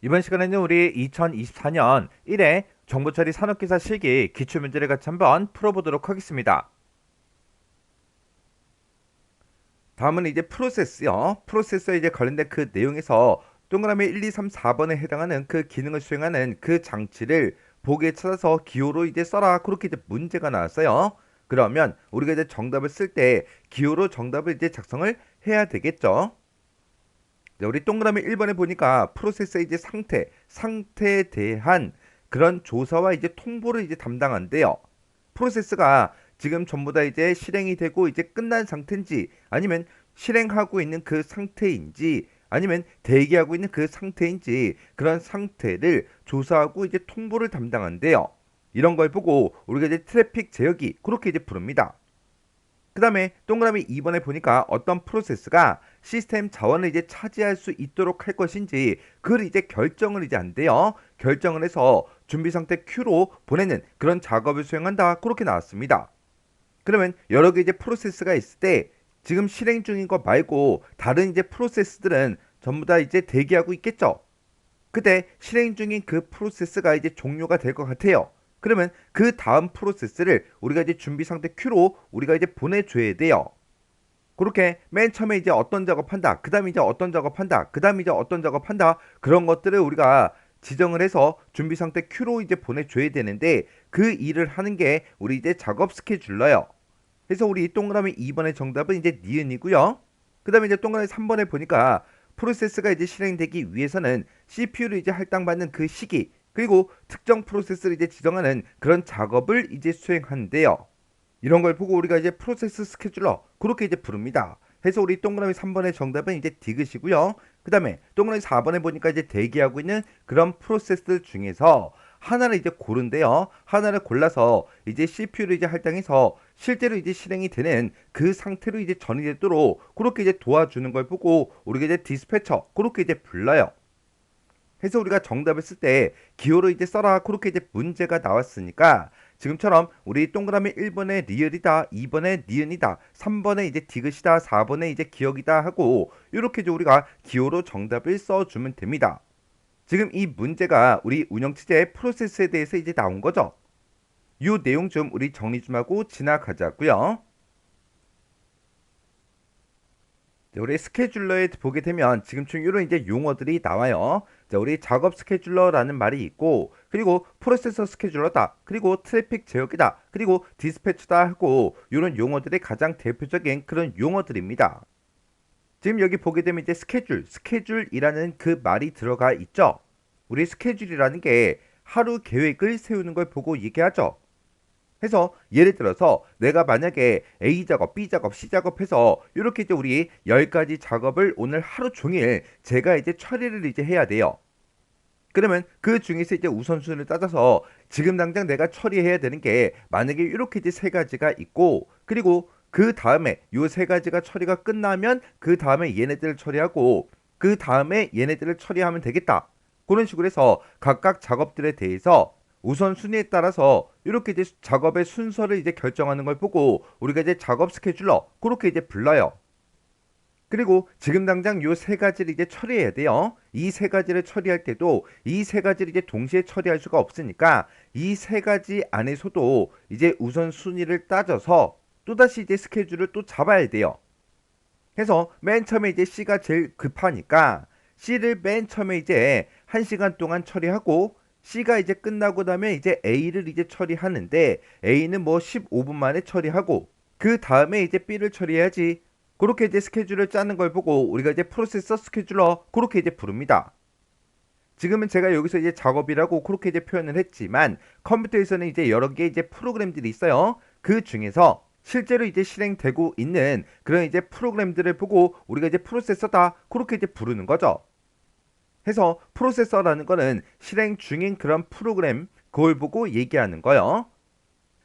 이번 시간에는 우리 2024년 1회 정보처리 산업기사 실기 기출문제를 같이 한번 풀어보도록 하겠습니다. 다음은 이제 프로세스요. 프로세스에 이제 관련된 그 내용에서 동그라미 1, 2, 3, 4번에 해당하는 그 기능을 수행하는 그 장치를 보기에 찾아서 기호로 이제 써라. 그렇게 이제 문제가 나왔어요. 그러면 우리가 이제 정답을 쓸 때 기호로 정답을 이제 작성을 해야 되겠죠. 자, 우리 동그라미 1번에 보니까 프로세스의 이제 상태에 대한 그런 조사와 이제 통보를 이제 담당한대요. 프로세스가 지금 전부 다 이제 실행이 되고 이제 끝난 상태인지 아니면 실행하고 있는 그 상태인지 아니면 대기하고 있는 그 상태인지 그런 상태를 조사하고 이제 통보를 담당한대요. 이런 걸 보고 우리가 이제 트래픽 제어기 그렇게 이제 부릅니다. 그 다음에 동그라미 2번에 보니까 어떤 프로세스가 시스템 자원을 이제 차지할 수 있도록 할 것인지 그걸 이제 결정을 이제 한대요. 결정을 해서 준비 상태 Q로 보내는 그런 작업을 수행한다. 그렇게 나왔습니다. 그러면 여러 개 이제 프로세스가 있을 때 지금 실행 중인 거 말고 다른 이제 프로세스들은 전부 다 이제 대기하고 있겠죠. 그때 실행 중인 그 프로세스가 이제 종료가 될 것 같아요. 그러면 그 다음 프로세스를 우리가 이제 준비 상태 Q로 우리가 이제 보내줘야 돼요. 그렇게 맨 처음에 이제 어떤 작업한다. 그 다음에 이제 어떤 작업한다. 그 다음에 이제 어떤 작업한다. 그런 것들을 우리가 지정을 해서 준비 상태 Q로 이제 보내줘야 되는데 그 일을 하는 게 우리 이제 작업 스케줄러요. 그래서 우리 동그라미 2번의 정답은 이제 니은이고요. 그 다음에 이제 동그라미 3번에 보니까 프로세스가 이제 실행되기 위해서는 CPU를 이제 할당받는 그 시기 그리고 특정 프로세스를 이제 지정하는 그런 작업을 이제 수행하는데요. 이런 걸 보고 우리가 이제 프로세스 스케줄러 그렇게 이제 부릅니다. 해서 우리 동그라미 3번의 정답은 이제 디귿이고요. 그 다음에 동그라미 4번에 보니까 이제 대기하고 있는 그런 프로세스 중에서 하나를 이제 고른데요. 하나를 골라서 이제 CPU를 이제 할당해서 실제로 이제 실행이 되는 그 상태로 이제 전이 되도록 그렇게 이제 도와주는 걸 보고 우리가 이제 디스패처 그렇게 이제 불러요. 해서 우리가 정답을 쓸 때 기호로 이제 써라 그렇게 이제 문제가 나왔으니까 지금처럼 우리 동그라미 1번에 리을이다, 2번에 니은이다, 3번에 이제 디귿이다, 4번에 이제 기억이다 하고 이렇게 이제 우리가 기호로 정답을 써주면 됩니다. 지금 이 문제가 우리 운영체제 프로세스에 대해서 이제 나온 거죠. 이 내용 좀 우리 정리 좀 하고 지나가자고요. 자, 우리 스케줄러에 보게 되면 지금쯤 이런 이제 용어들이 나와요. 자, 우리 작업 스케줄러라는 말이 있고, 그리고 프로세서 스케줄러다, 그리고 트래픽 제어기다, 그리고 디스패치다 하고 이런 용어들이 가장 대표적인 그런 용어들입니다. 지금 여기 보게 되면 이제 스케줄이라는 그 말이 들어가 있죠. 우리 스케줄이라는 게 하루 계획을 세우는 걸 보고 얘기하죠. 해서 예를 들어서 내가 만약에 A 작업, B 작업, C 작업 해서 이렇게 이제 우리 10가지 작업을 오늘 하루 종일 제가 이제 처리를 이제 해야 돼요. 그러면 그 중에서 이제 우선순위를 따져서 지금 당장 내가 처리해야 되는 게 만약에 이렇게 이제 세 가지가 있고 그리고 그 다음에 요 세 가지가 처리가 끝나면 그 다음에 얘네들을 처리하고 그 다음에 얘네들을 처리하면 되겠다. 그런 식으로 해서 각각 작업들에 대해서 우선순위에 따라서 이렇게 이제 작업의 순서를 이제 결정하는 걸 보고 우리가 이제 작업 스케줄러 그렇게 이제 불러요. 그리고 지금 당장 요 세 가지를 이제 처리해야 돼요. 이 세 가지를 처리할 때도 이 세 가지를 이제 동시에 처리할 수가 없으니까 이 세 가지 안에서도 이제 우선순위를 따져서 또다시 이제 스케줄을 또 잡아야 돼요. 그래서 맨 처음에 이제 C가 제일 급하니까 C를 맨 처음에 이제 1시간 동안 처리하고 C가 이제 끝나고 나면 이제 A를 이제 처리하는데 A는 뭐 15분 만에 처리하고 그 다음에 이제 B를 처리해야지. 그렇게 이제 스케줄을 짜는 걸 보고 우리가 이제 프로세서 스케줄러 그렇게 이제 부릅니다. 지금은 제가 여기서 이제 작업이라고 그렇게 이제 표현을 했지만 컴퓨터에서는 이제 여러 개 이제 프로그램들이 있어요. 그 중에서 실제로 이제 실행되고 있는 그런 이제 프로그램들을 보고 우리가 이제 프로세서다 그렇게 이제 부르는 거죠. 해서 프로세서라는 거는 실행 중인 그런 프로그램 그걸 보고 얘기하는 거예요.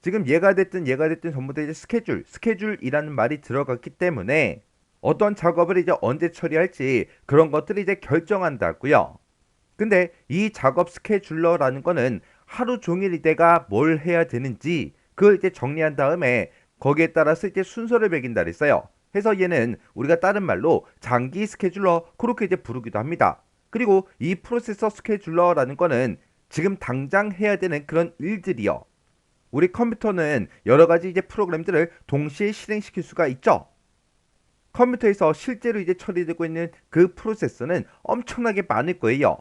지금 얘가 됐든 전부 다 이제 스케줄이라는 말이 들어갔기 때문에 어떤 작업을 이제 언제 처리할지 그런 것들을 이제 결정한다고요. 근데 이 작업 스케줄러라는 거는 하루 종일 내가 뭘 해야 되는지 그걸 이제 정리한 다음에 거기에 따라서 이제 순서를 매긴다 그랬어요. 해서 얘는 우리가 다른 말로 장기 스케줄러 그렇게 이제 부르기도 합니다. 그리고 이 프로세서 스케줄러라는 거는 지금 당장 해야 되는 그런 일들이요. 우리 컴퓨터는 여러 가지 이제 프로그램들을 동시에 실행시킬 수가 있죠. 컴퓨터에서 실제로 이제 처리되고 있는 그 프로세서는 엄청나게 많을 거예요.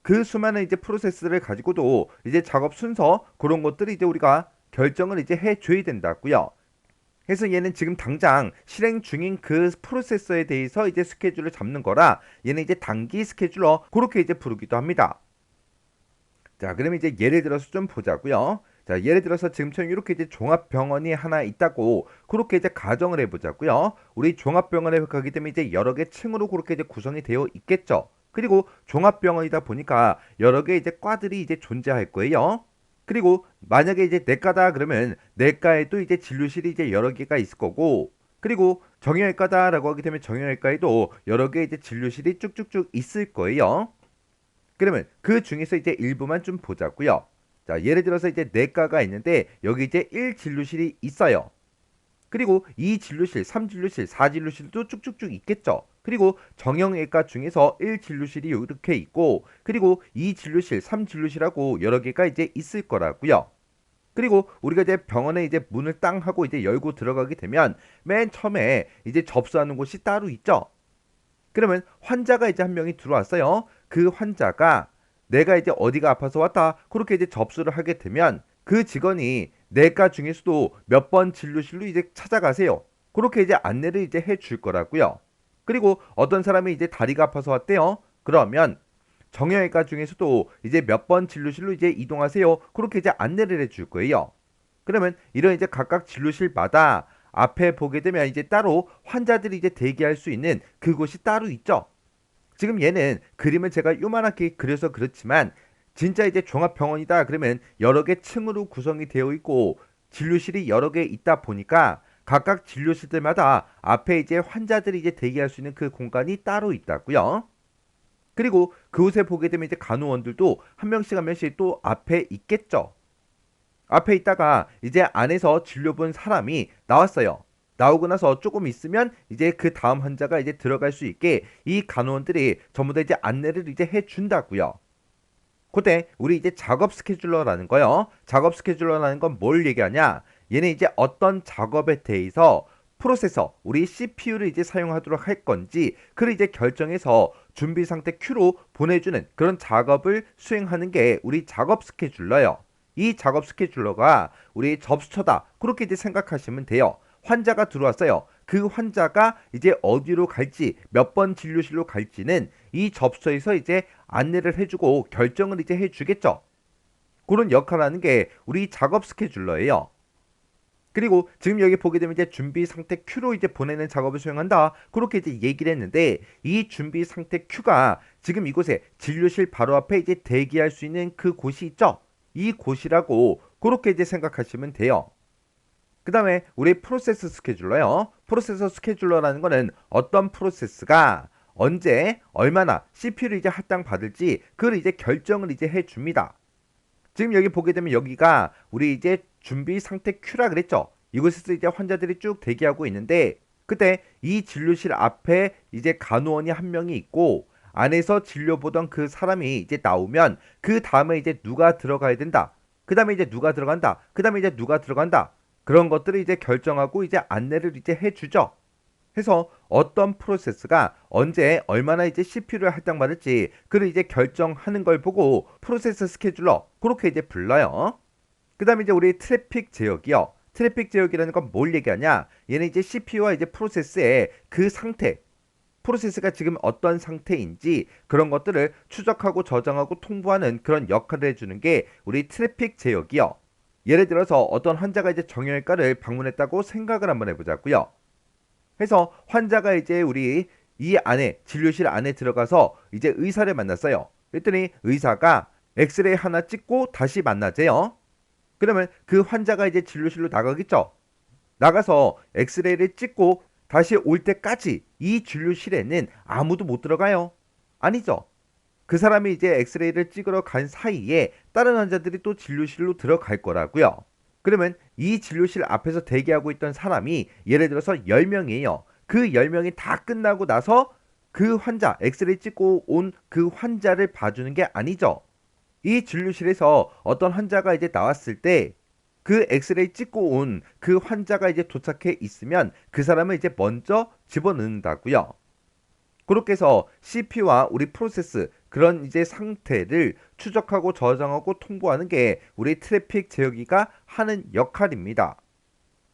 그 수많은 이제 프로세스를 가지고도 이제 작업 순서 그런 것들을 이제 우리가 결정을 이제 해줘야 된다고요. 그래서 얘는 지금 당장 실행 중인 그 프로세서에 대해서 이제 스케줄을 잡는 거라 얘는 이제 단기 스케줄러 그렇게 이제 부르기도 합니다. 자, 그러면 이제 예를 들어서 좀 보자고요. 자, 예를 들어서 지금처럼 이렇게 이제 종합병원이 하나 있다고 그렇게 이제 가정을 해보자고요. 우리 종합병원에 가게 되면 이제 여러 개 층으로 그렇게 이제 구성이 되어 있겠죠. 그리고 종합병원이다 보니까 여러 개 이제 과들이 이제 존재할 거예요. 그리고 만약에 이제 내과다 그러면 내과에도 이제 진료실이 이제 여러 개가 있을 거고, 그리고 정형외과다라고 하게 되면 정형외과에도 여러 개 이제 진료실이 쭉쭉쭉 있을 거예요. 그러면 그 중에서 이제 일부만 좀 보자고요. 자, 예를 들어서 이제 내과가 있는데 여기 이제 1진료실이 있어요. 그리고 2진료실, 3진료실, 4진료실도 쭉쭉쭉 있겠죠. 그리고 정형외과 중에서 1진료실이 이렇게 있고, 그리고 2진료실, 3진료실하고 여러 개가 이제 있을 거라고요. 그리고 우리가 이제 병원에 이제 문을 땅 하고 이제 열고 들어가게 되면 맨 처음에 이제 접수하는 곳이 따로 있죠. 그러면 환자가 이제 한 명이 들어왔어요. 그 환자가 내가 이제 어디가 아파서 왔다 그렇게 이제 접수를 하게 되면 그 직원이 내과 중에서도 몇 번 진료실로 이제 찾아가세요. 그렇게 이제 안내를 이제 해줄 거라고요. 그리고 어떤 사람이 이제 다리가 아파서 왔대요. 그러면 정형외과 중에서도 이제 몇 번 진료실로 이제 이동하세요. 그렇게 이제 안내를 해줄 거예요. 그러면 이런 이제 각각 진료실마다 앞에 보게 되면 이제 따로 환자들이 이제 대기할 수 있는 그곳이 따로 있죠. 지금 얘는 그림을 제가 요만하게 그려서 그렇지만 진짜 이제 종합병원이다 그러면 여러 개 층으로 구성이 되어 있고 진료실이 여러 개 있다 보니까 각각 진료실들마다 앞에 이제 환자들이 이제 대기할 수 있는 그 공간이 따로 있다고요. 그리고 그곳에 보게 되면 이제 간호원들도 한 명씩 또 앞에 있겠죠. 앞에 있다가 이제 안에서 진료 본 사람이 나왔어요. 나오고 나서 조금 있으면 이제 그 다음 환자가 이제 들어갈 수 있게 이 간호원들이 전부 다 이제 안내를 이제 해준다고요. 그때 우리 이제 작업 스케줄러라는 거요. 작업 스케줄러라는 건 뭘 얘기하냐? 얘는 이제 어떤 작업에 대해서 프로세서, 우리 CPU를 이제 사용하도록 할 건지, 그를 이제 결정해서 준비 상태 Q로 보내주는 그런 작업을 수행하는 게 우리 작업 스케줄러요. 이 작업 스케줄러가 우리 접수처다. 그렇게 이제 생각하시면 돼요. 환자가 들어왔어요. 그 환자가 이제 어디로 갈지, 몇 번 진료실로 갈지는 이 접수에서 이제 안내를 해주고 결정을 이제 해주겠죠. 그런 역할을 하는 게 우리 작업 스케줄러예요. 그리고 지금 여기 보게 되면 이제 준비 상태 Q로 이제 보내는 작업을 수행한다. 그렇게 이제 얘기를 했는데 이 준비 상태 Q가 지금 이곳에 진료실 바로 앞에 이제 대기할 수 있는 그 곳이 있죠. 이 곳이라고 그렇게 이제 생각하시면 돼요. 그 다음에 우리 프로세스 스케줄러요. 프로세서 스케줄러라는 거는 어떤 프로세스가 언제 얼마나 CPU를 이제 할당 받을지 그걸 이제 결정을 이제 해줍니다. 지금 여기 보게 되면 여기가 우리 이제 준비 상태 Q라 그랬죠. 이곳에서 이제 환자들이 쭉 대기하고 있는데 그때 이 진료실 앞에 이제 간호원이 한 명이 있고 안에서 진료 보던 그 사람이 이제 나오면 그 다음에 이제 누가 들어가야 된다. 그 다음에 이제 누가 들어간다. 그 다음에 이제 누가 들어간다. 그런 것들을 이제 결정하고 이제 안내를 이제 해주죠. 해서 어떤 프로세스가 언제 얼마나 이제 CPU를 할당받을지 그를 이제 결정하는 걸 보고 프로세스 스케줄러 그렇게 이제 불러요. 그 다음에 이제 우리 트래픽 제어기요. 트래픽 제어기라는 건 뭘 얘기하냐? 얘는 이제 CPU와 이제 프로세스의 그 상태, 프로세스가 지금 어떤 상태인지 그런 것들을 추적하고 저장하고 통보하는 그런 역할을 해주는 게 우리 트래픽 제어기요. 예를 들어서 어떤 환자가 이제 정형외과를 방문했다고 생각을 한번 해보자고요. 해서 환자가 이제 우리 이 안에 진료실 안에 들어가서 이제 의사를 만났어요. 그랬더니 의사가 엑스레이 하나 찍고 다시 만나재요. 그러면 그 환자가 이제 진료실로 나가겠죠. 나가서 엑스레이를 찍고 다시 올 때까지 이 진료실에는 아무도 못 들어가요. 아니죠. 그 사람이 이제 엑스레이를 찍으러 간 사이에 다른 환자들이 또 진료실로 들어갈 거라고요. 그러면 이 진료실 앞에서 대기하고 있던 사람이 예를 들어서 10명이에요. 그 10명이 다 끝나고 나서 그 환자, 엑스레이 찍고 온 그 환자를 봐주는 게 아니죠. 이 진료실에서 어떤 환자가 이제 나왔을 때 그 엑스레이 찍고 온 그 환자가 이제 도착해 있으면 그 사람을 이제 먼저 집어넣는다고요. 그렇게 해서 CPU와 우리 프로세스 그런 이제 상태를 추적하고 저장하고 통보하는 게 우리 트래픽 제어기가 하는 역할입니다.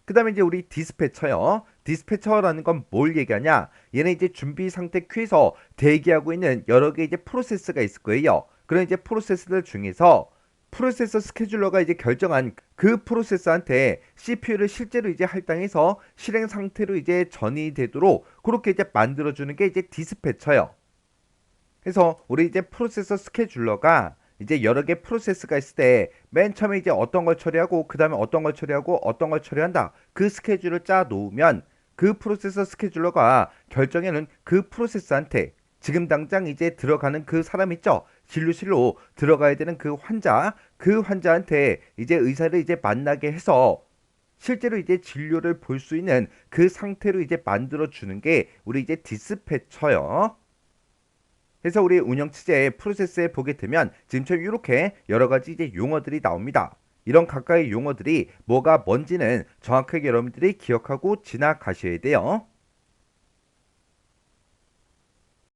그 다음에 이제 우리 디스패처요. 디스패처라는 건 뭘 얘기하냐? 얘는 이제 준비 상태 큐에서 대기하고 있는 여러 개 이제 프로세스가 있을 거예요. 그런 이제 프로세스들 중에서 프로세서 스케줄러가 이제 결정한 그 프로세서한테 CPU를 실제로 이제 할당해서 실행 상태로 이제 전이되도록 그렇게 이제 만들어주는 게 이제 디스패처요. 그래서 우리 이제 프로세서 스케줄러가 이제 여러 개 프로세스가 있을 때 맨 처음에 이제 어떤 걸 처리하고 그 다음에 어떤 걸 처리하고 어떤 걸 처리한다. 그 스케줄을 짜 놓으면 그 프로세서 스케줄러가 결정에는 그 프로세스한테 지금 당장 이제 들어가는 그 사람 있죠. 진료실로 들어가야 되는 그 환자한테 이제 의사를 이제 만나게 해서 실제로 이제 진료를 볼 수 있는 그 상태로 이제 만들어 주는 게 우리 이제 디스패처요. 그래서 우리 운영 체제의 프로세스에 보게 되면 지금처럼 이렇게 여러 가지 이제 용어들이 나옵니다. 이런 각각의 용어들이 뭐가 뭔지는 정확하게 여러분들이 기억하고 지나가셔야 돼요.